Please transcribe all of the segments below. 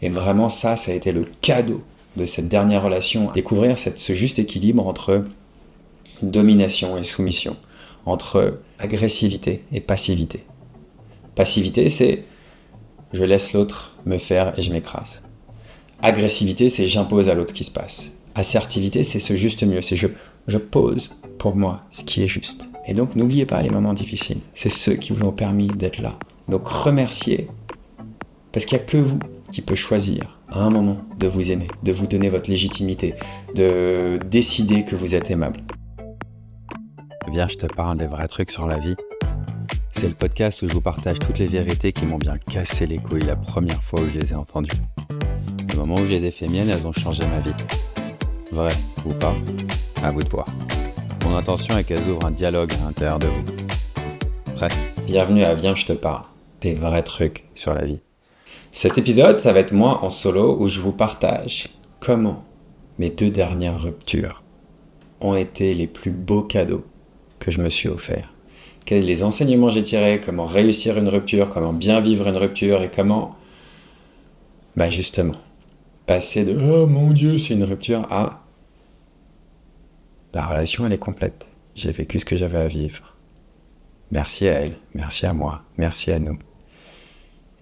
Et vraiment ça a été le cadeau de cette dernière relation, découvrir ce juste équilibre entre domination et soumission, entre agressivité et passivité. Passivité, c'est je laisse l'autre me faire et je m'écrase. Agressivité, c'est j'impose à l'autre ce qui se passe. Assertivité, c'est ce juste milieu, c'est je pose pour moi ce qui est juste. Et donc n'oubliez pas les moments difficiles, c'est ceux qui vous ont permis d'être là. Donc remerciez, parce qu'il n'y a que vous qui peut choisir à un moment de vous aimer, de vous donner votre légitimité, de décider que vous êtes aimable. Viens, je te parle des vrais trucs sur la vie. C'est le podcast où je vous partage toutes les vérités qui m'ont bien cassé les couilles la première fois où je les ai entendues. Le moment où je les ai fait miennes, elles ont changé ma vie. Vrai ou pas, à vous de voir. Mon intention est qu'elles ouvrent un dialogue à l'intérieur de vous. Prêt ? Bienvenue à Viens, je te parle des vrais trucs sur la vie. Cet épisode, ça va être moi en solo où je vous partage comment mes 2 dernières ruptures ont été les plus beaux cadeaux que je me suis offerts. Quels les enseignements j'ai tirés, comment réussir une rupture, comment bien vivre une rupture et comment, justement, passer de « Oh mon Dieu, c'est une rupture » à « La relation, elle est complète. J'ai vécu ce que j'avais à vivre. Merci à elle, merci à moi, merci à nous.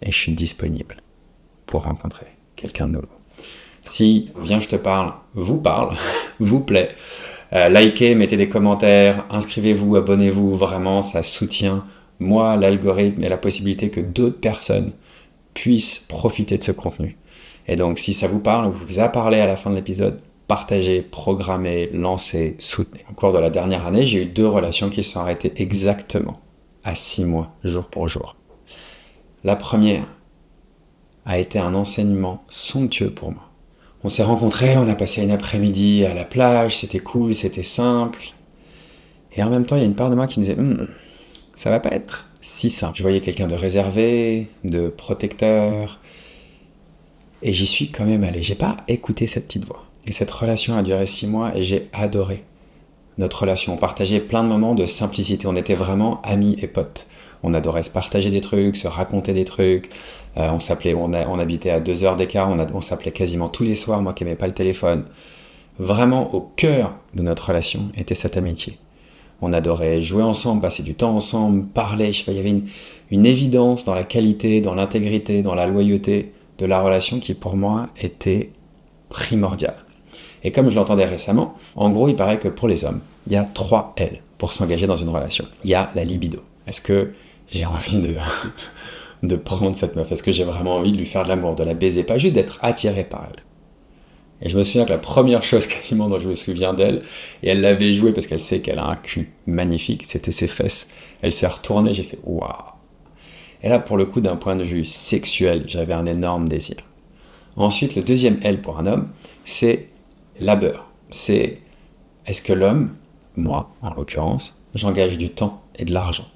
Et je suis disponible pour rencontrer quelqu'un de nouveau. » Si Viens, je te parle, vous plaît, likez, mettez des commentaires, inscrivez-vous, abonnez-vous, vraiment ça soutient moi, l'algorithme et la possibilité que d'autres personnes puissent profiter de ce contenu. Et donc si ça vous parle, vous a parlé à la fin de l'épisode, partagez, programmez, lancez, soutenez. Au cours de la dernière année, j'ai eu 2 relations qui se sont arrêtées exactement à 6 mois, jour pour jour. La première a été un enseignement somptueux pour moi. On s'est rencontrés, on a passé une après-midi à la plage, c'était cool, c'était simple. Et en même temps, il y a une part de moi qui me disait ça va pas être si simple. Je voyais quelqu'un de réservé, de protecteur, et j'y suis quand même allé. J'ai pas écouté cette petite voix. Et cette relation a duré 6 mois et j'ai adoré notre relation. On partageait plein de moments de simplicité. On était vraiment amis et potes. On adorait se partager des trucs, se raconter des trucs. On s'appelait, on habitait à 2 heures d'écart. On s'appelait quasiment tous les soirs, moi qui n'aimais pas le téléphone. Vraiment, au cœur de notre relation était cette amitié. On adorait jouer ensemble, passer du temps ensemble, parler. Il y avait une évidence dans la qualité, dans l'intégrité, dans la loyauté de la relation qui, pour moi, était primordiale. Et comme je l'entendais récemment, en gros, il paraît que pour les hommes, il y a 3 L pour s'engager dans une relation. Il y a la libido. Est-ce que j'ai envie de prendre cette meuf? Est-ce que j'ai vraiment envie de lui faire de l'amour, de la baiser? Pas juste d'être attiré par elle. Et je me souviens que la première chose quasiment dont je me souviens d'elle, et elle l'avait joué parce qu'elle sait qu'elle a un cul magnifique, c'était ses fesses. Elle s'est retournée, j'ai fait « Waouh !» Et là, pour le coup, d'un point de vue sexuel, j'avais un énorme désir. Ensuite, le deuxième L pour un homme, c'est labeur. C'est est-ce que l'homme, moi en l'occurrence, j'engage du temps et de l'argent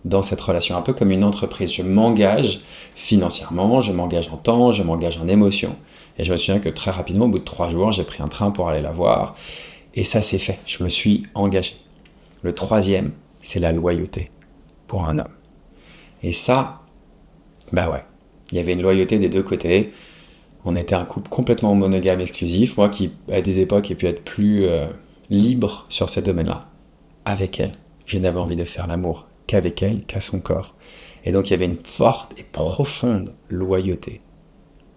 dans cette relation, un peu comme une entreprise. Je m'engage financièrement, je m'engage en temps, je m'engage en émotion. Et je me souviens que très rapidement, au bout de 3 jours, j'ai pris un train pour aller la voir. Et ça s'est fait, je me suis engagé. Le 3e, c'est la loyauté pour un homme. Et ça, il y avait une loyauté des 2 côtés. On était un couple complètement monogame exclusif. Moi qui, à des époques, ai pu être plus libre sur ces domaines-là. Avec elle, je n'avais envie de faire l'amour qu'avec elle, qu'à son corps. Et donc il y avait une forte et profonde loyauté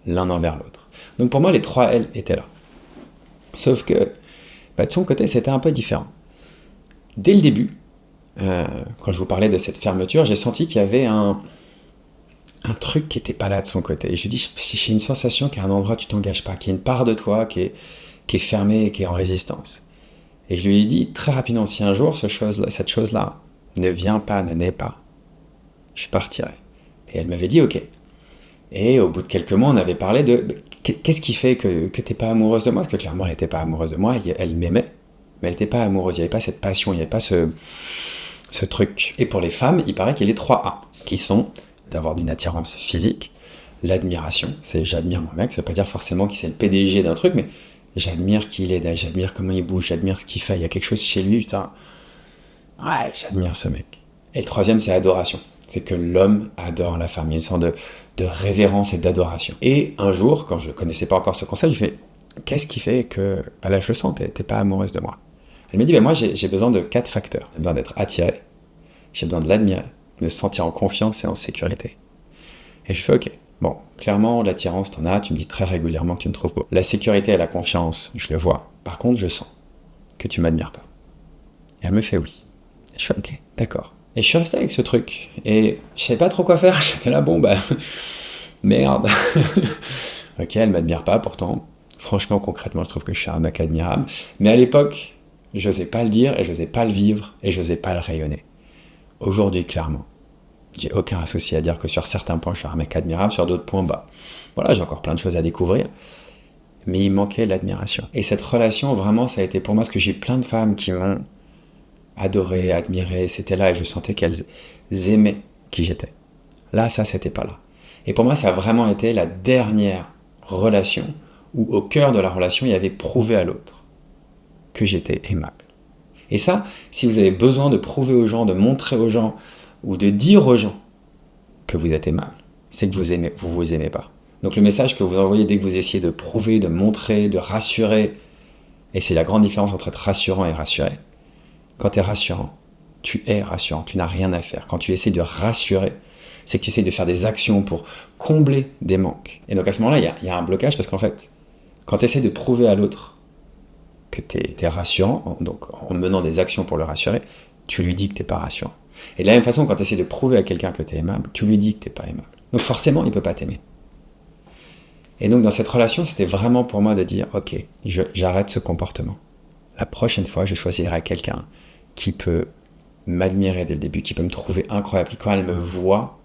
l'un envers l'autre. Donc pour moi, les 3 L étaient là. Sauf que de son côté, c'était un peu différent. Dès le début, quand je vous parlais de cette fermeture, j'ai senti qu'il y avait un truc qui n'était pas là de son côté. Et je lui dis, j'ai une sensation qu'à un endroit, tu t'engages pas, qu'il y a une part de toi qui est fermée et qui est en résistance. Et je lui ai dit très rapidement, si un jour cette chose-là ne vient pas, ne naît pas, je partirai. Et elle m'avait dit ok. Et au bout de quelques mois, on avait parlé de qu'est-ce qui fait que t'es pas amoureuse de moi? Parce que clairement, elle n'était pas amoureuse de moi, elle m'aimait, mais elle n'était pas amoureuse, il n'y avait pas cette passion, il n'y avait pas ce truc. Et pour les femmes, il paraît qu'il y a les 3 A, qui sont d'avoir une attirance physique, l'admiration, c'est j'admire mon mec, ça veut pas dire forcément qu'il c'est le PDG d'un truc, mais j'admire qui il est, j'admire comment il bouge, j'admire ce qu'il fait, il y a quelque chose chez lui, putain, ouais, j'admire ce mec. Et le 3e, c'est adoration. C'est que l'homme adore la femme. Il y a une sorte de révérence et d'adoration. Et un jour, quand je ne connaissais pas encore ce concept, je fais « Qu'est-ce qui fait que, là je le sens, t'es pas amoureuse de moi ?» Elle m'a dit « Moi j'ai besoin de 4 facteurs. J'ai besoin d'être attiré, j'ai besoin de l'admirer, de me sentir en confiance et en sécurité. » Et je fais « Ok, bon, clairement l'attirance t'en as, tu me dis très régulièrement que tu me trouves beau. La sécurité et la confiance, je le vois. Par contre, je sens que tu m'admires pas. » Et elle me fait « Oui. » Et je fais « Ok, d'accord. » Et je suis resté avec ce truc, et je savais pas trop quoi faire, j'étais là, merde. Ok, elle m'admire pas, pourtant, franchement, concrètement, je trouve que je suis un mec admirable, mais à l'époque, je n'osais pas le dire, et je n'osais pas le vivre, et je n'osais pas le rayonner. Aujourd'hui, clairement, j'ai aucun souci à dire que sur certains points, je suis un mec admirable, sur d'autres points, voilà, j'ai encore plein de choses à découvrir, mais il manquait l'admiration. Et cette relation, vraiment, ça a été pour moi, parce que j'ai plein de femmes qui m'ont adoré, admiré, c'était là, et je sentais qu'elles aimaient qui j'étais. Là, ça, c'était pas là. Et pour moi, ça a vraiment été la dernière relation où, au cœur de la relation, il y avait prouvé à l'autre que j'étais aimable. Et ça, si vous avez besoin de prouver aux gens, de montrer aux gens, ou de dire aux gens que vous êtes aimable, c'est que vous vous aimez pas. Donc le message que vous envoyez dès que vous essayez de prouver, de montrer, de rassurer, et c'est la grande différence entre être rassurant et rassuré. Quand tu es rassurant, tu es rassurant, tu n'as rien à faire. Quand tu essaies de rassurer, c'est que tu essaies de faire des actions pour combler des manques. Et donc à ce moment-là, il y a un blocage parce qu'en fait, quand tu essaies de prouver à l'autre que tu es rassurant, donc en menant des actions pour le rassurer, tu lui dis que tu n'es pas rassurant. Et de la même façon, quand tu essaies de prouver à quelqu'un que tu es aimable, tu lui dis que tu n'es pas aimable. Donc forcément, il ne peut pas t'aimer. Et donc dans cette relation, c'était vraiment pour moi de dire, ok, j'arrête ce comportement. La prochaine fois, je choisirai quelqu'un qui peut m'admirer dès le début, qui peut me trouver incroyable, qui quand elle me voit,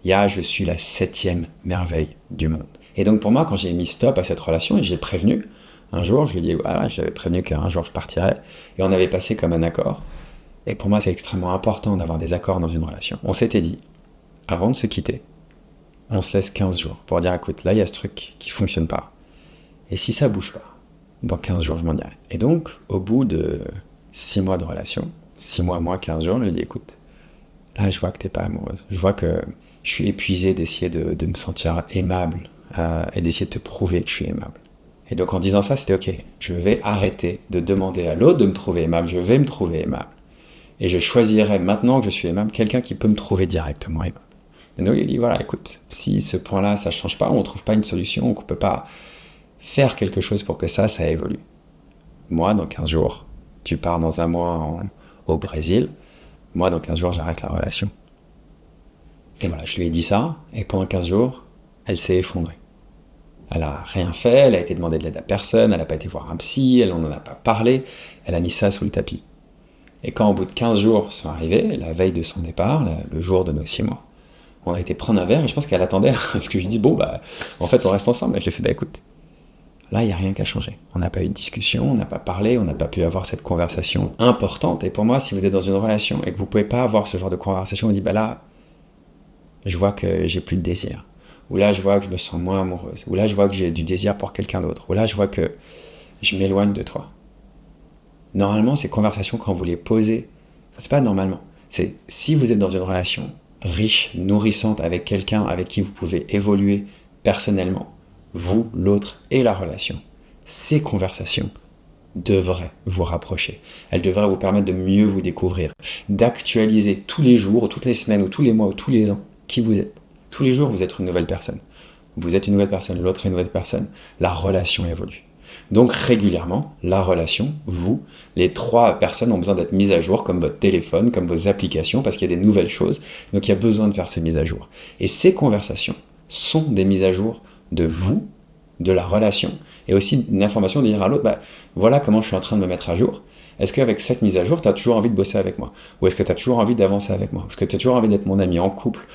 je suis la 7e merveille du monde. Et donc pour moi, quand j'ai mis stop à cette relation, et j'ai prévenu, un jour, je lui ai dit, voilà, je l'avais prévenu qu'un jour je partirais, et on avait passé comme un accord. Et pour moi, c'est extrêmement important d'avoir des accords dans une relation. On s'était dit, avant de se quitter, on se laisse 15 jours pour dire, écoute, là, il y a ce truc qui fonctionne pas. Et si ça bouge pas, dans 15 jours, je m'en irai. Et donc, au bout de 6 mois de relation, 6 mois, 15 jours, je lui ai dit, écoute, là, je vois que t'es pas amoureuse. Je vois que je suis épuisé d'essayer de me sentir aimable et d'essayer de te prouver que je suis aimable. Et donc, en disant ça, c'était ok, je vais arrêter de demander à l'autre de me trouver aimable, je vais me trouver aimable. Et je choisirai, maintenant que je suis aimable, quelqu'un qui peut me trouver directement aimable. Et donc, il dit, voilà, écoute, si ce point-là, ça change pas, on ne trouve pas une solution, qu'on peut pas faire quelque chose pour que ça évolue. Moi, dans 15 jours, tu pars dans un mois au Brésil, moi, dans 15 jours, j'arrête la relation. Et voilà, je lui ai dit ça, et pendant 15 jours, elle s'est effondrée. Elle n'a rien fait, elle a été demander de l'aide à personne, elle n'a pas été voir un psy, elle n'en a pas parlé, elle a mis ça sous le tapis. Et quand au bout de 15 jours sont arrivés, la veille de son départ, le jour de nos 6 mois, on a été prendre un verre, et je pense qu'elle attendait, parce que je dis, en fait, on reste ensemble. Et je lui ai fait, écoute, là, il n'y a rien qu'à changer. On n'a pas eu de discussion, on n'a pas parlé, on n'a pas pu avoir cette conversation importante. Et pour moi, si vous êtes dans une relation et que vous ne pouvez pas avoir ce genre de conversation, on dit, là, je vois que j'ai plus de désir. Ou là, je vois que je me sens moins amoureuse. Ou là, je vois que j'ai du désir pour quelqu'un d'autre. Ou là, je vois que je m'éloigne de toi. Normalement, ces conversations, quand vous les posez, c'est pas normalement. C'est si vous êtes dans une relation riche, nourrissante, avec quelqu'un avec qui vous pouvez évoluer personnellement, vous, l'autre et la relation, ces conversations devraient vous rapprocher. Elles devraient vous permettre de mieux vous découvrir, d'actualiser tous les jours, ou toutes les semaines, ou tous les mois, ou tous les ans, qui vous êtes. Tous les jours, vous êtes une nouvelle personne. Vous êtes une nouvelle personne, l'autre est une nouvelle personne. La relation évolue. Donc régulièrement, la relation, vous, les 3 personnes ont besoin d'être mises à jour, comme votre téléphone, comme vos applications, parce qu'il y a des nouvelles choses. Donc il y a besoin de faire ces mises à jour. Et ces conversations sont des mises à jour de vous, de la relation, et aussi une information de dire à l'autre, voilà comment je suis en train de me mettre à jour. Est-ce qu'avec cette mise à jour, tu as toujours envie de bosser avec moi? Ou est-ce que tu as toujours envie d'avancer avec moi? Est-ce que tu as toujours envie d'être mon ami en couple?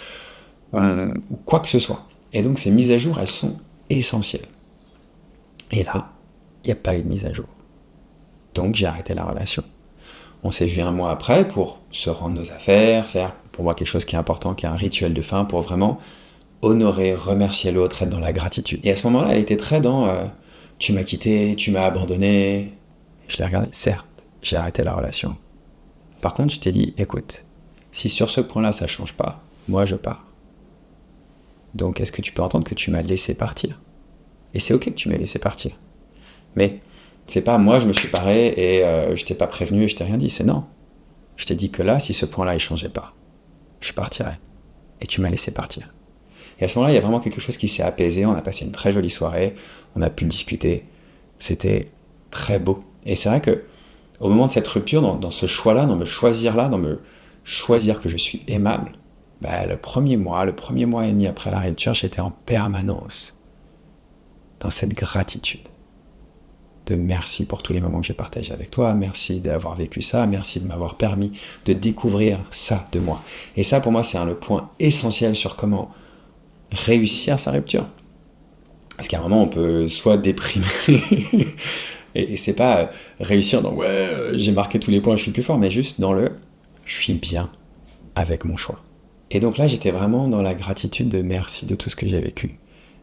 Ou quoi que ce soit. Et donc ces mises à jour, elles sont essentielles. Et là, il n'y a pas eu de mise à jour. Donc j'ai arrêté la relation. On s'est vu un mois après pour se rendre nos affaires, faire pour moi quelque chose qui est important, qui est un rituel de fin, pour vraiment honorer, remercier l'autre, être dans la gratitude. Et à ce moment-là, elle était très dans tu m'as quitté, tu m'as abandonné. Je l'ai regardé, certes, j'ai arrêté la relation. Par contre, je t'ai dit, écoute, si sur ce point-là ça ne change pas, moi je pars. Donc est-ce que tu peux entendre que tu m'as laissé partir ? Et c'est ok que tu m'aies laissé partir. Mais c'est pas moi je me suis paré et je t'ai pas prévenu et je t'ai rien dit, c'est non. Je t'ai dit que là, si ce point-là il changeait pas, je partirais. Et tu m'as laissé partir. Et à ce moment-là, il y a vraiment quelque chose qui s'est apaisé, on a passé une très jolie soirée, on a pu discuter, c'était très beau. Et c'est vrai que au moment de cette rupture, dans ce choix-là, dans me choisir que je suis aimable, le premier mois et demi après la rupture, j'étais en permanence dans cette gratitude. De merci pour tous les moments que j'ai partagés avec toi, merci d'avoir vécu ça, merci de m'avoir permis de découvrir ça de moi. Et ça, pour moi, c'est le point essentiel sur comment réussir sa rupture. Parce qu'à un moment, on peut soit déprimer, et c'est pas réussir dans j'ai marqué tous les points, je suis le plus fort, mais juste dans je suis bien avec mon choix. Et donc là, j'étais vraiment dans la gratitude de merci de tout ce que j'ai vécu.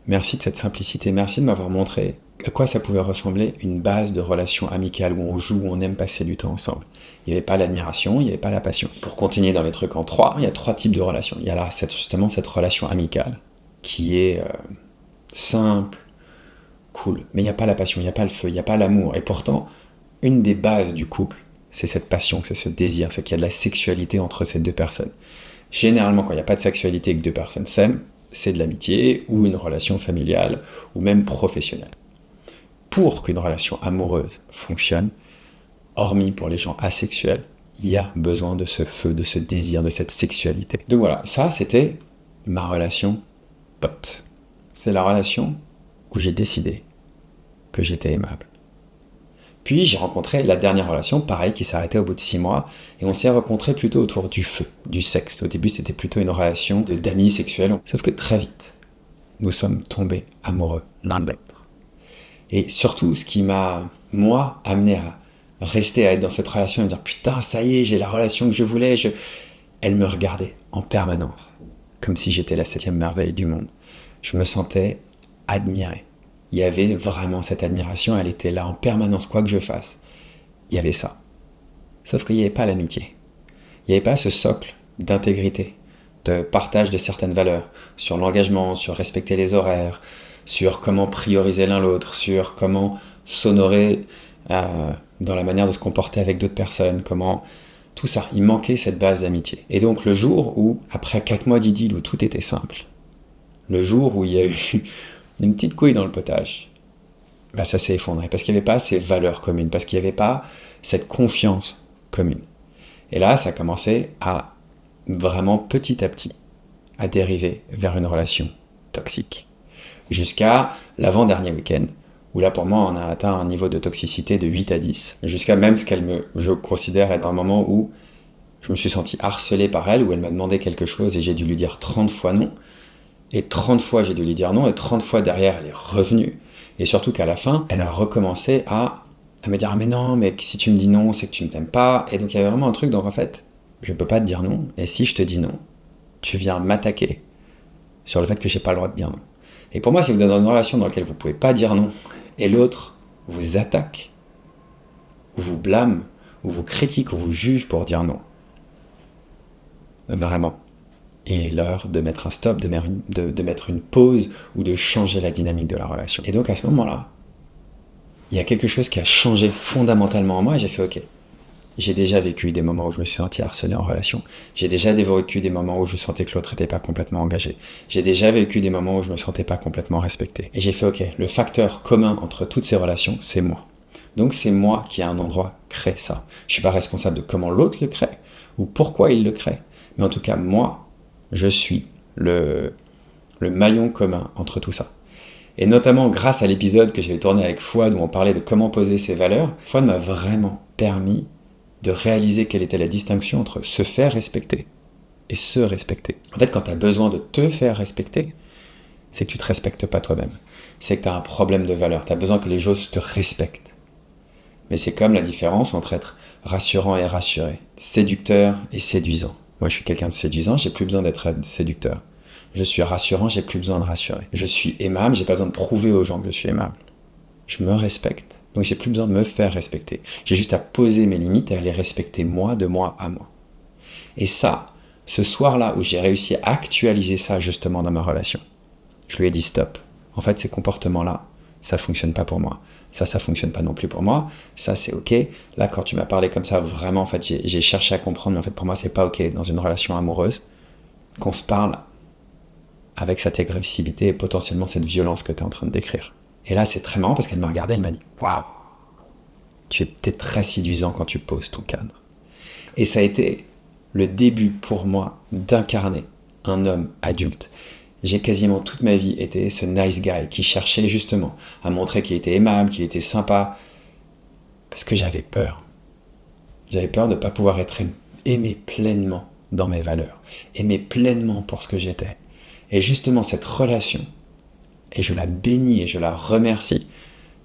Merci de cette simplicité, merci de m'avoir montré à quoi ça pouvait ressembler une base de relation amicale où on joue, où on aime passer du temps ensemble. Il n'y avait pas l'admiration, il n'y avait pas la passion. Pour continuer dans les trucs en 3, il y a 3 types de relations. Il y a là justement cette relation amicale qui est simple, cool, mais il n'y a pas la passion, il n'y a pas le feu, il n'y a pas l'amour. Et pourtant, une des bases du couple, c'est cette passion, c'est ce désir, c'est qu'il y a de la sexualité entre ces deux personnes. Généralement, quand il n'y a pas de sexualité et que deux personnes s'aiment, c'est de l'amitié ou une relation familiale ou même professionnelle. Pour qu'une relation amoureuse fonctionne, hormis pour les gens asexuels, il y a besoin de ce feu, de ce désir, de cette sexualité. Donc voilà, ça c'était ma relation pote. C'est la relation où j'ai décidé que j'étais aimable. Puis j'ai rencontré la dernière relation, pareil, qui s'est arrêtée au bout de 6 mois, et on s'est rencontrés plutôt autour du feu, du sexe. Au début, c'était plutôt une relation d'amis sexuels, sauf que très vite, nous sommes tombés amoureux l'un de l'autre. Et surtout, ce qui m'a, moi, amené à rester, à être dans cette relation, et me dire « Putain, ça y est, j'ai la relation que je voulais », elle me regardait en permanence, comme si j'étais la 7e merveille du monde. Je me sentais admiré. Il y avait vraiment cette admiration, elle était là en permanence, quoi que je fasse. Il y avait ça. Sauf qu'il n'y avait pas l'amitié. Il n'y avait pas ce socle d'intégrité, de partage de certaines valeurs, sur l'engagement, sur respecter les horaires, sur comment prioriser l'un l'autre, sur comment s'honorer dans la manière de se comporter avec d'autres personnes, comment... Tout ça, il manquait cette base d'amitié. Et donc le jour où, après 4 mois d'idylle où tout était simple, le jour où il y a eu une petite couille dans le potage, ça s'est effondré, parce qu'il n'y avait pas ces valeurs communes, parce qu'il n'y avait pas cette confiance commune. Et là, ça a commencé à vraiment petit à petit à dériver vers une relation toxique. Jusqu'à l'avant-dernier week-end, où là pour moi on a atteint un niveau de toxicité de 8 à 10, jusqu'à même je considère être un moment où je me suis senti harcelé par elle, où elle m'a demandé quelque chose et j'ai dû lui dire 30 fois non, et 30 fois j'ai dû lui dire non, et 30 fois derrière elle est revenue, et surtout qu'à la fin, elle a recommencé à me dire « Ah mais non, mais si tu me dis non, c'est que tu ne m'aimes pas », et donc il y avait vraiment un truc, donc en fait, je peux pas te dire non, et si je te dis non, tu viens m'attaquer sur le fait que j'ai pas le droit de dire non. Et pour moi, si vous êtes dans une relation dans laquelle vous pouvez pas dire non, et l'autre vous attaque, ou vous blâme, ou vous critique, ou vous juge pour dire non, vraiment, il est l'heure de mettre un stop, de mettre une pause, ou de changer la dynamique de la relation. Et donc à ce moment-là, il y a quelque chose qui a changé fondamentalement en moi, et j'ai fait ok. J'ai déjà vécu des moments où je me suis senti harcelé en relation. J'ai déjà vécu des moments où je sentais que l'autre n'était pas complètement engagé. J'ai déjà vécu des moments où je me sentais pas complètement respecté. Et j'ai fait ok, le facteur commun entre toutes ces relations, c'est moi. Donc c'est moi qui à un endroit crée ça. Je suis pas responsable de comment l'autre le crée, ou pourquoi il le crée. Mais en tout cas, moi, je suis le maillon commun entre tout ça. Et notamment grâce à l'épisode que j'avais tourné avec Fouad, où on parlait de comment poser ses valeurs, Fouad m'a vraiment permis de réaliser quelle était la distinction entre se faire respecter et se respecter. En fait, quand tu as besoin de te faire respecter, c'est que tu ne te respectes pas toi-même. C'est que tu as un problème de valeur. Tu as besoin que les choses te respectent. Mais c'est comme la différence entre être rassurant et rassuré, séducteur et séduisant. Moi, je suis quelqu'un de séduisant, j'ai plus besoin d'être séducteur. Je suis rassurant, j'ai plus besoin de rassurer. Je suis aimable, j'ai pas besoin de prouver aux gens que je suis aimable. Je me respecte. Donc j'ai plus besoin de me faire respecter. J'ai juste à poser mes limites et à les respecter moi, de moi à moi. Et ça, ce soir-là où j'ai réussi à actualiser ça justement dans ma relation, Je lui ai dit stop. En fait, ces comportements-là, ça fonctionne pas pour moi. Ça fonctionne pas non plus pour moi. Ça, c'est ok. Là, quand tu m'as parlé comme ça, vraiment, en fait, j'ai cherché à comprendre, mais en fait, pour moi, c'est pas ok dans une relation amoureuse qu'on se parle avec cette agressivité et potentiellement cette violence que tu es en train de décrire. Et là, c'est très marrant parce qu'elle m'a regardé, elle m'a dit waouh, tu es très séduisant quand tu poses ton cadre. Et ça a été le début pour moi d'incarner un homme adulte. J'ai quasiment toute ma vie été ce nice guy qui cherchait justement à montrer qu'il était aimable, qu'il était sympa, parce que j'avais peur. J'avais peur de ne pas pouvoir être aimé pleinement dans mes valeurs, aimé pleinement pour ce que j'étais. Et justement, cette relation, et je la bénis et je la remercie,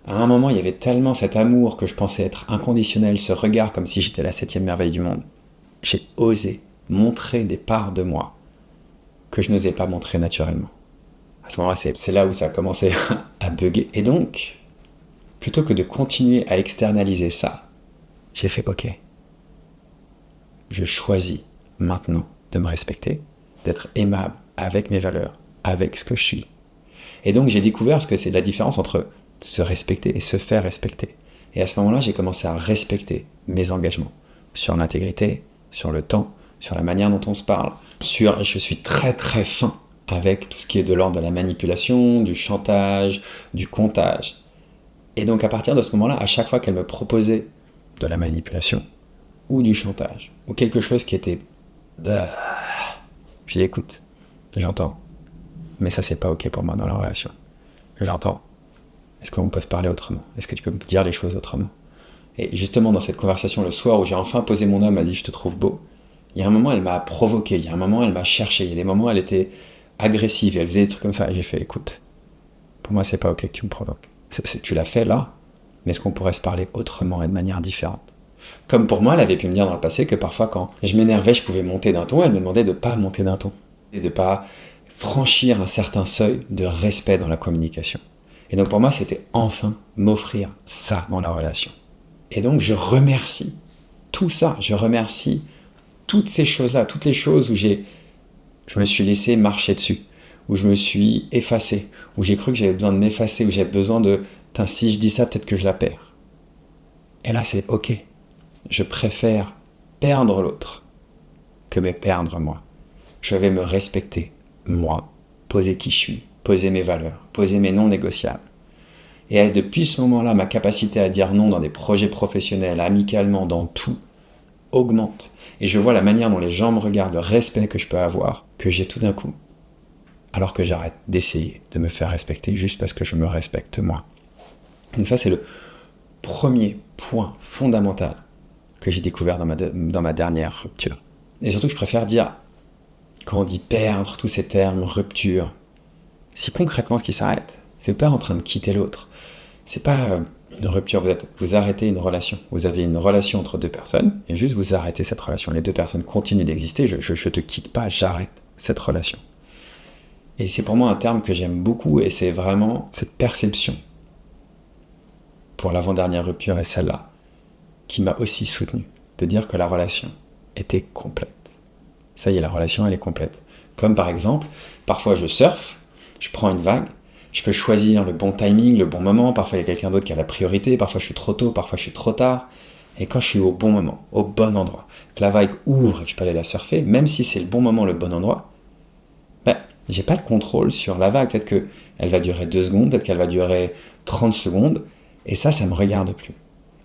à un moment, il y avait tellement cet amour que je pensais être inconditionnel, ce regard comme si j'étais la 7e merveille du monde. J'ai osé montrer des parts de moi que je n'osais pas montrer naturellement. À ce moment-là, c'est là où ça a commencé à bugger. Et donc, plutôt que de continuer à externaliser ça, j'ai fait ok. Je choisis maintenant de me respecter, d'être aimable avec mes valeurs, avec ce que je suis. Et donc, j'ai découvert ce que c'est la différence entre se respecter et se faire respecter. Et à ce moment-là, j'ai commencé à respecter mes engagements sur l'intégrité, sur le temps, sur la manière dont on se parle, je suis très très fin avec tout ce qui est de l'ordre de la manipulation, du chantage, du comptage. Et donc à partir de ce moment-là, à chaque fois qu'elle me proposait de la manipulation ou du chantage, ou quelque chose qui était... je dis écoute, j'entends, mais ça c'est pas ok pour moi dans la relation. J'entends. Est-ce qu'on peut se parler autrement? Est-ce que tu peux me dire les choses autrement? Et justement dans cette conversation le soir où j'ai enfin posé mon homme, elle dit je te trouve beau, il y a un moment elle m'a provoqué, il y a un moment elle m'a cherché, il y a des moments où elle était agressive, elle faisait des trucs comme ça, et j'ai fait écoute, pour moi c'est pas ok que tu me provoques. Tu l'as fait là, mais est-ce qu'on pourrait se parler autrement et de manière différente? Comme pour moi, elle avait pu me dire dans le passé que parfois quand je m'énervais, je pouvais monter d'un ton, elle me demandait de pas monter d'un ton, et de pas franchir un certain seuil de respect dans la communication. Et donc pour moi, c'était enfin m'offrir ça dans la relation. Et donc je remercie tout ça, je remercie toutes ces choses-là, toutes les choses où je me suis laissé marcher dessus, où je me suis effacé, où j'ai cru que j'avais besoin de m'effacer, où j'avais besoin de... si je dis ça, peut-être que je la perds. Et là, c'est ok. Je préfère perdre l'autre que me perdre moi. Je vais me respecter, moi, poser qui je suis, poser mes valeurs, poser mes non négociables. Et depuis ce moment-là, ma capacité à dire non dans des projets professionnels, amicalement, dans tout, augmente. Et je vois la manière dont les gens me regardent, le respect que je peux avoir, que j'ai tout d'un coup. Alors que j'arrête d'essayer de me faire respecter juste parce que je me respecte moi. Donc ça, c'est le premier point fondamental que j'ai découvert dans ma dernière rupture. Et surtout, je préfère dire, quand on dit perdre, tous ces termes, rupture, si concrètement ce qui s'arrête, c'est pas en train de quitter l'autre. C'est pas une rupture, vous arrêtez une relation. Vous avez une relation entre deux personnes, et juste vous arrêtez cette relation. Les deux personnes continuent d'exister, je te quitte pas, j'arrête cette relation. Et c'est pour moi un terme que j'aime beaucoup, et c'est vraiment cette perception, pour l'avant-dernière rupture et celle-là, qui m'a aussi soutenu, de dire que la relation était complète. Ça y est, la relation, elle est complète. Comme par exemple, parfois je surfe, je prends une vague, je peux choisir le bon timing, le bon moment, parfois il y a quelqu'un d'autre qui a la priorité, parfois je suis trop tôt, parfois je suis trop tard, et quand je suis au bon moment, au bon endroit, que la vague ouvre et que je peux aller la surfer, même si c'est le bon moment, le bon endroit, j'ai pas de contrôle sur la vague, peut-être qu'elle va durer 2 secondes, peut-être qu'elle va durer 30 secondes, et ça me regarde plus.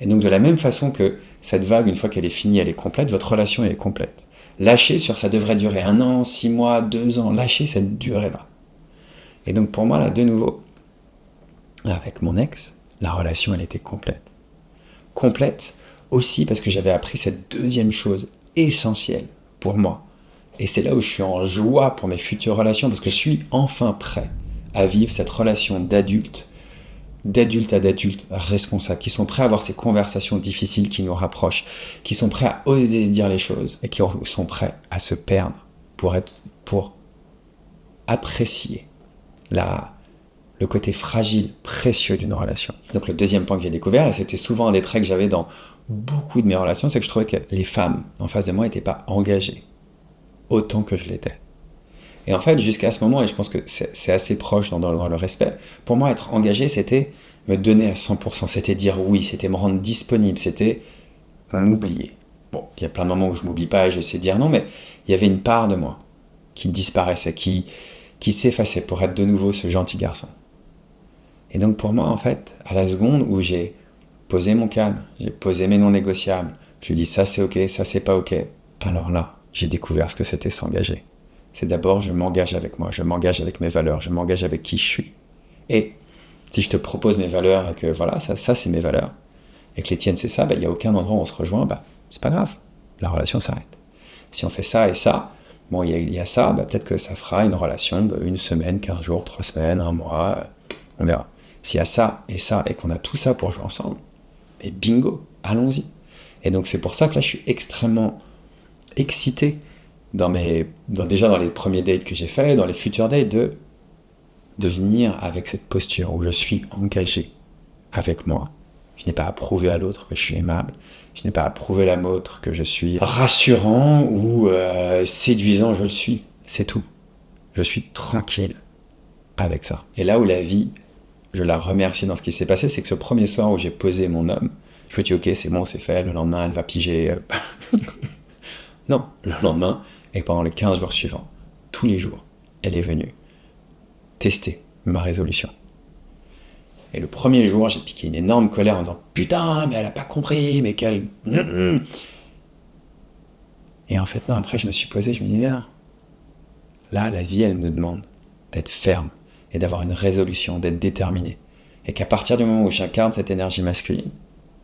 Et donc de la même façon que cette vague, une fois qu'elle est finie, elle est complète, votre relation elle est complète. Lâchez sur ça devrait durer 1 an, 6 mois, 2 ans, lâchez cette durée-là. Et donc pour moi, là, de nouveau, avec mon ex, la relation, elle était complète. Complète aussi parce que j'avais appris cette deuxième chose essentielle pour moi. Et c'est là où je suis en joie pour mes futures relations, parce que je suis enfin prêt à vivre cette relation d'adulte à d'adulte responsables, qui sont prêts à avoir ces conversations difficiles qui nous rapprochent, qui sont prêts à oser se dire les choses, et qui sont prêts à se perdre pour apprécier le côté fragile, précieux d'une relation. Donc le deuxième point que j'ai découvert, et c'était souvent un des traits que j'avais dans beaucoup de mes relations, c'est que je trouvais que les femmes en face de moi n'étaient pas engagées autant que je l'étais. Et en fait, jusqu'à ce moment, et je pense que c'est assez proche dans le respect, pour moi, être engagé, c'était me donner à 100%, c'était dire oui, c'était me rendre disponible, c'était m'oublier. Bon, il y a plein de moments où je m'oublie pas et j'essaie de dire non, mais il y avait une part de moi qui disparaissait, qui s'effaçait pour être de nouveau ce gentil garçon. Et donc pour moi, en fait, à la seconde où j'ai posé mon cadre, j'ai posé mes non négociables, je lui dis ça c'est ok, ça c'est pas ok, alors là, j'ai découvert ce que c'était s'engager. C'est d'abord, je m'engage avec moi, je m'engage avec mes valeurs, je m'engage avec qui je suis. Et si je te propose mes valeurs et que voilà, ça c'est mes valeurs, et que les tiennes c'est ça, il n'y a aucun endroit où on se rejoint, c'est pas grave, la relation s'arrête. Si on fait ça et ça, bon, il y a ça, peut-être que ça fera une relation de 1 semaine, 15 jours, 3 semaines, 1 mois, on verra. S'il y a ça, et qu'on a tout ça pour jouer ensemble, et bingo, allons-y. Et donc c'est pour ça que là je suis extrêmement excité déjà dans les premiers dates que j'ai faits, dans les futurs dates, de venir avec cette posture où je suis engagé avec moi. Je n'ai pas à prouver à l'autre que je suis aimable. Je n'ai pas à prouver à l'autre que je suis rassurant ou séduisant, je le suis. C'est tout. Je suis tranquille avec ça. Et là où la vie, je la remercie dans ce qui s'est passé, c'est que ce premier soir où j'ai posé mon homme, je me dis ok, c'est bon, c'est fait, le lendemain elle va piger. Non, le lendemain, et pendant les 15 jours suivants, tous les jours, elle est venue tester ma résolution. Et le premier jour, j'ai piqué une énorme colère en disant « Putain, mais elle a pas compris, mais quelle... » Et en fait, non, après je me suis posé, je me dis « Là, la vie, elle me demande d'être ferme et d'avoir une résolution, d'être déterminé. Et qu'à partir du moment où j'incarne cette énergie masculine,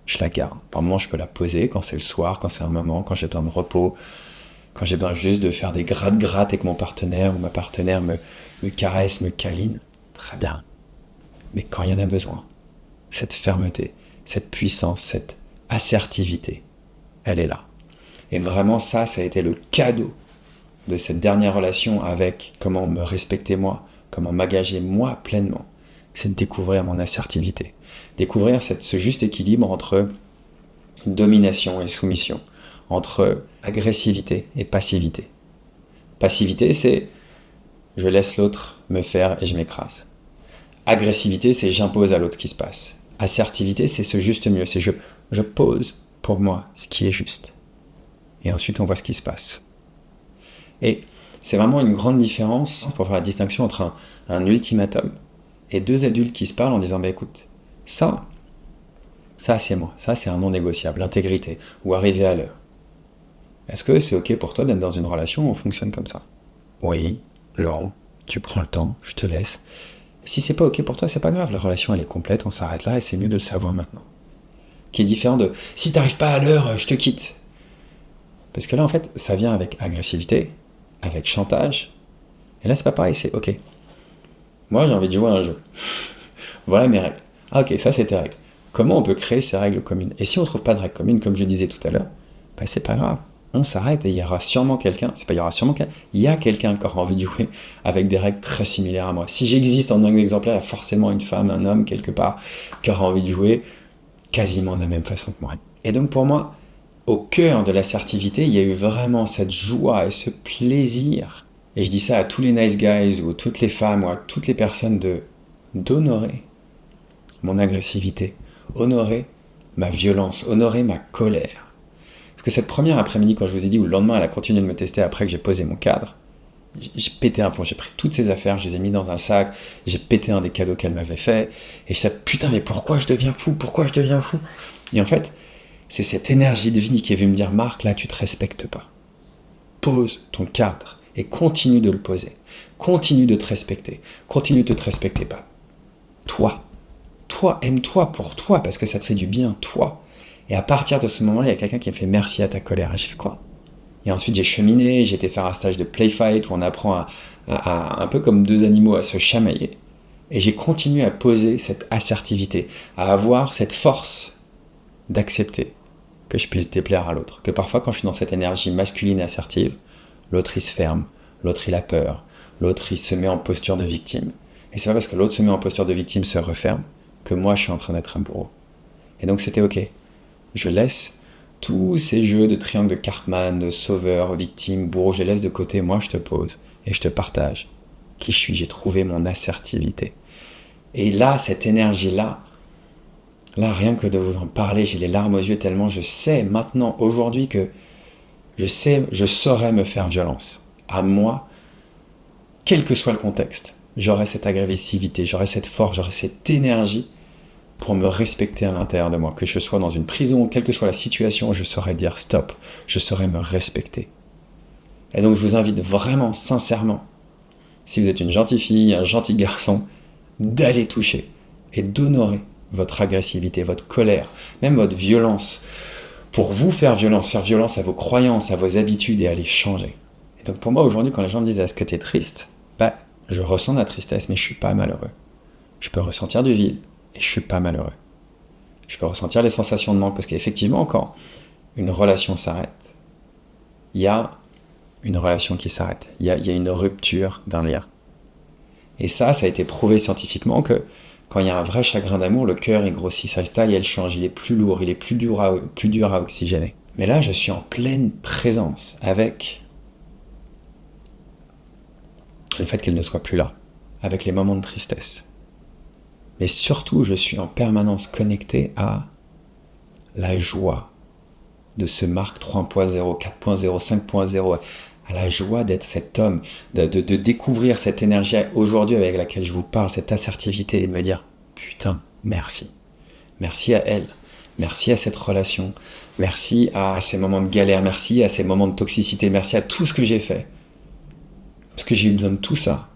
je la garde. Par moments, je peux la poser quand c'est le soir, quand c'est un moment, quand j'ai besoin de repos, quand j'ai besoin juste de faire des gratte-gratte et que mon partenaire ou ma partenaire me caresse, me câline. Très bien. Mais quand il y en a besoin, cette fermeté, cette puissance, cette assertivité, elle est là. Et vraiment ça a été le cadeau de cette dernière relation avec comment me respecter moi, comment m'engager moi pleinement. C'est de découvrir mon assertivité. Découvrir ce juste équilibre entre domination et soumission, entre agressivité et passivité. Passivité, c'est je laisse l'autre me faire et je m'écrase. Agressivité, c'est j'impose à l'autre ce qui se passe. Assertivité, c'est ce juste milieu, c'est je pose pour moi ce qui est juste. Et ensuite, on voit ce qui se passe. Et c'est vraiment une grande différence pour faire la distinction entre un ultimatum et deux adultes qui se parlent en disant écoute, ça c'est moi, ça c'est un non négociable, l'intégrité, ou arriver à l'heure. Est-ce que c'est ok pour toi d'être dans une relation où on fonctionne comme ça? Oui, non, tu prends le temps, je te laisse. Si c'est pas ok pour toi, c'est pas grave, la relation elle est complète, on s'arrête là et c'est mieux de le savoir maintenant. Qui est différent de si t'arrives pas à l'heure, je te quitte. Parce que là en fait, ça vient avec agressivité, avec chantage. Et là c'est pas pareil, c'est ok. Moi j'ai envie de jouer à un jeu. Voilà mes règles. Ah ok, ça c'est tes règles. Comment on peut créer ces règles communes? Et si on trouve pas de règles communes, comme je disais tout à l'heure, c'est pas grave. On s'arrête et il y aura sûrement quelqu'un, il y a quelqu'un qui aura envie de jouer avec des règles très similaires à moi. Si j'existe en un exemplaire, il y a forcément une femme, un homme quelque part qui aura envie de jouer quasiment de la même façon que moi. Et donc pour moi, au cœur de l'assertivité, il y a eu vraiment cette joie et ce plaisir. Et je dis ça à tous les nice guys ou à toutes les femmes ou à toutes les personnes d'honorer mon agressivité, honorer ma violence, honorer ma colère. Parce que cette première après-midi, quand je vous ai dit, ou le lendemain, elle a continué de me tester après que j'ai posé mon cadre, j'ai pété un plomb, j'ai pris toutes ces affaires, je les ai mis dans un sac, j'ai pété un des cadeaux qu'elle m'avait fait, et je sais, putain, mais pourquoi je deviens fou? Et en fait, c'est cette énergie de vie qui est venue me dire, Marc, là, tu te respectes pas. Pose ton cadre et continue de le poser. Continue de te respecter. Continue de te respecter pas. Toi, aime-toi pour toi, parce que ça te fait du bien, toi. Et à partir de ce moment-là, il y a quelqu'un qui me fait merci à ta colère. Et je fais quoi? Et ensuite, j'ai cheminé, j'ai été faire un stage de play fight où on apprend à un peu comme deux animaux à se chamailler. Et j'ai continué à poser cette assertivité, à avoir cette force d'accepter que je puisse déplaire à l'autre. Que parfois, quand je suis dans cette énergie masculine et assertive, l'autre il se ferme, l'autre il a peur, l'autre il se met en posture de victime. Et c'est pas parce que l'autre se met en posture de victime, se referme, que moi je suis en train d'être un bourreau. Et donc c'était ok. Je laisse tous ces jeux de triangle de Cartman, de sauveur, victime, bourreau, je les laisse de côté, moi je te pose. et je te partage qui je suis. J'ai trouvé mon assertivité. Et là, cette énergie-là, rien que de vous en parler, j'ai les larmes aux yeux tellement je sais maintenant, aujourd'hui, que je saurais me faire violence. À moi, quel que soit le contexte, j'aurai cette agressivité, j'aurai cette force, j'aurai cette énergie pour me respecter à l'intérieur de moi. Que je sois dans une prison, quelle que soit la situation, je saurais dire stop, je saurais me respecter. Et donc je vous invite vraiment, sincèrement, si vous êtes une gentille fille, un gentil garçon, d'aller toucher et d'honorer votre agressivité, votre colère, même votre violence, pour vous faire violence à vos croyances, à vos habitudes et à les changer. Et donc pour moi aujourd'hui, quand les gens me disent « Est-ce que tu es triste ?» Je ressens de la tristesse, mais je ne suis pas malheureux. Je peux ressentir du vide et je ne suis pas malheureux. Je peux ressentir les sensations de manque, parce qu'effectivement, quand une relation s'arrête, il y a une relation qui s'arrête. Il y a une rupture d'un lien. Et ça a été prouvé scientifiquement que quand il y a un vrai chagrin d'amour, le cœur il grossit, sa taille elle change, il est plus lourd, il est plus dur à oxygéner. Mais là, je suis en pleine présence avec le fait qu'elle ne soit plus là, avec les moments de tristesse. Mais surtout, je suis en permanence connecté à la joie de ce Marc 3.0, 4.0, 5.0, à la joie d'être cet homme, de découvrir cette énergie aujourd'hui avec laquelle je vous parle, cette assertivité, et de me dire « Putain, merci. Merci à elle. Merci à cette relation. Merci à ces moments de galère. Merci à ces moments de toxicité. Merci à tout ce que j'ai fait. » Parce que j'ai eu besoin de tout ça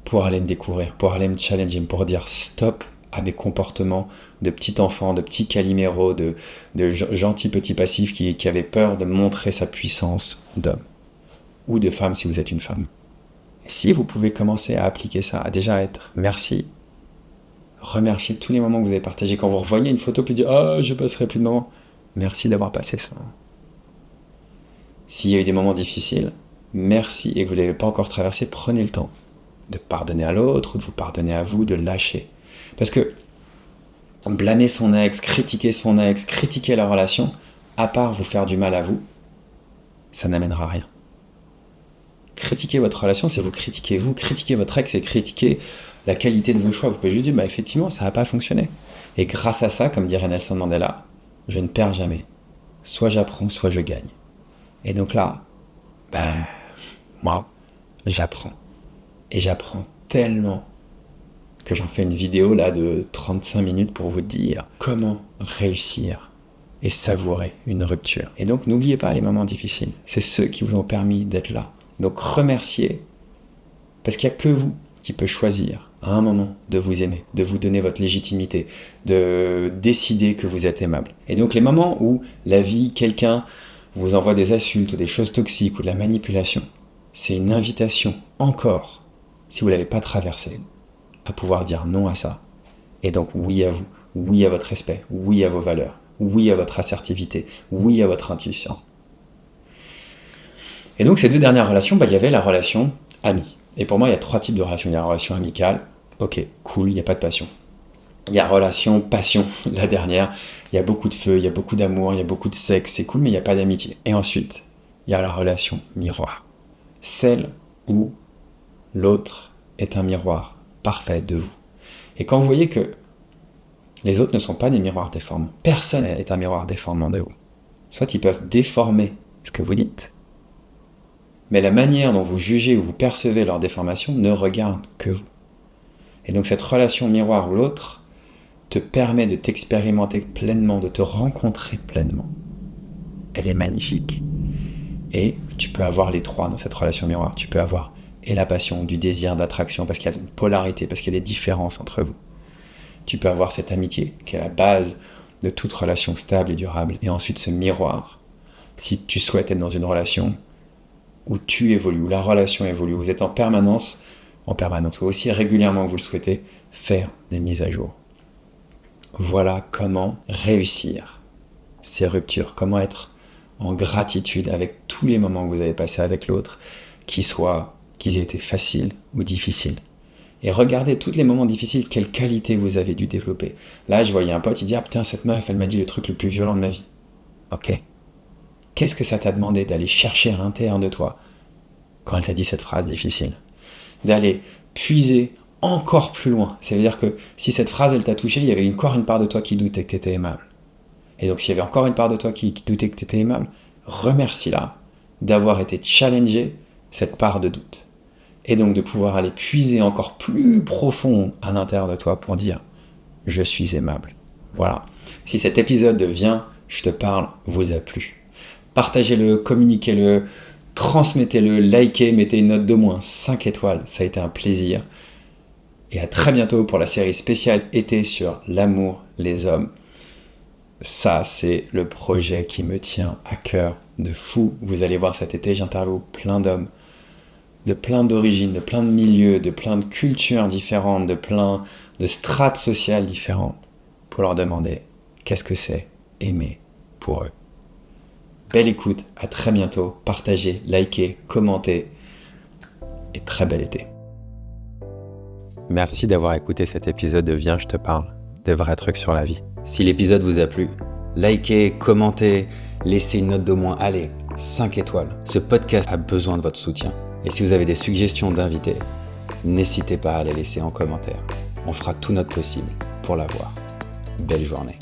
pour aller me découvrir, pour aller me challenger, pour dire stop à mes comportements de petit enfant, de petit Calimero, de gentil petit passif qui avait peur de montrer sa puissance d'homme. Ou de femme si vous êtes une femme. Et si vous pouvez commencer à appliquer ça, à déjà être merci, remercier tous les moments que vous avez partagés. Quand vous revoyez une photo puis dites « Ah, je passerai plus de moments », merci d'avoir passé ça. S'il y a eu des moments difficiles, merci, et que vous n'avez pas encore traversé, prenez le temps de pardonner à l'autre, ou de vous pardonner à vous, de lâcher. Parce que blâmer son ex, critiquer la relation, à part vous faire du mal à vous, ça n'amènera rien. Critiquer votre relation, c'est vous, critiquer votre ex, c'est critiquer la qualité de vos choix. Vous pouvez juste dire, effectivement, ça n'a pas fonctionné. Et grâce à ça, comme dirait Nelson Mandela, je ne perds jamais. Soit j'apprends, soit je gagne. Et donc là, moi, j'apprends. Et j'apprends tellement que j'en fais une vidéo là de 35 minutes pour vous dire comment réussir et savourer une rupture. Et donc n'oubliez pas les moments difficiles. C'est ceux qui vous ont permis d'être là. Donc remerciez, parce qu'il n'y a que vous qui peut choisir à un moment de vous aimer, de vous donner votre légitimité, de décider que vous êtes aimable. Et donc les moments où la vie, quelqu'un vous envoie des insultes ou des choses toxiques ou de la manipulation, c'est une invitation encore, si vous ne l'avez pas traversé, à pouvoir dire non à ça. Et donc oui à vous, oui à votre respect, oui à vos valeurs, oui à votre assertivité, oui à votre intuition. Et donc ces deux dernières relations, il y avait la relation amie. Et pour moi, il y a 3 types de relations. Il y a la relation amicale, ok, cool, il n'y a pas de passion. Il y a relation passion, la dernière, il y a beaucoup de feu, il y a beaucoup d'amour, il y a beaucoup de sexe, c'est cool, mais il n'y a pas d'amitié. Et ensuite, il y a la relation miroir. Celle où l'autre est un miroir parfait de vous. Et quand vous voyez que les autres ne sont pas des miroirs déformants, personne n'est un miroir déformant de vous. Soit ils peuvent déformer ce que vous dites, mais la manière dont vous jugez ou vous percevez leur déformation ne regarde que vous. Et donc cette relation miroir où l'autre te permet de t'expérimenter pleinement, de te rencontrer pleinement. Elle est magnifique. Et tu peux avoir les 3 dans cette relation miroir. Tu peux avoir et la passion, du désir, d'attraction, parce qu'il y a une polarité, parce qu'il y a des différences entre vous. Tu peux avoir cette amitié, qui est la base de toute relation stable et durable. Et ensuite ce miroir, si tu souhaites être dans une relation où tu évolues, où la relation évolue, où vous êtes en permanence, ou aussi régulièrement que vous le souhaitez, faire des mises à jour. Voilà comment réussir ces ruptures, comment être en gratitude avec tous les moments que vous avez passés avec l'autre, qu'ils aient été faciles ou difficiles. Et regardez tous les moments difficiles, quelles qualités vous avez dû développer. Là, je voyais un pote, il dit « Ah putain, cette meuf, elle m'a dit le truc le plus violent de ma vie. » Ok. Qu'est-ce que ça t'a demandé d'aller chercher à l'intérieur de toi quand elle t'a dit cette phrase difficile. D'aller puiser encore plus loin. Ça veut dire que si cette phrase, elle t'a touché, il y avait encore une part de toi qui doutait que tu étais aimable. Et donc, s'il y avait encore une part de toi qui doutait que tu étais aimable, remercie-la d'avoir été challengé cette part de doute. Et donc, de pouvoir aller puiser encore plus profond à l'intérieur de toi pour dire « Je suis aimable ». Voilà. Si cet épisode de Viens, je te parle vous a plu, partagez-le, communiquez-le, transmettez-le, likez, mettez une note d'au moins 5 étoiles. Ça a été un plaisir. Et à très bientôt pour la série spéciale été sur l'amour, les hommes. Ça, c'est le projet qui me tient à cœur de fou. Vous allez voir cet été, j'interviewe plein d'hommes, de plein d'origines, de plein de milieux, de plein de cultures différentes, de plein de strates sociales différentes, pour leur demander qu'est-ce que c'est aimer pour eux. Belle écoute, à très bientôt, partagez, likez, commentez, et très bel été. Merci d'avoir écouté cet épisode de Viens, je te parle, des vrais trucs sur la vie. Si l'épisode vous a plu, likez, commentez, laissez une note d'au moins, 5 étoiles. Ce podcast a besoin de votre soutien. Et si vous avez des suggestions d'invités, n'hésitez pas à les laisser en commentaire. On fera tout notre possible pour l'avoir. Belle journée.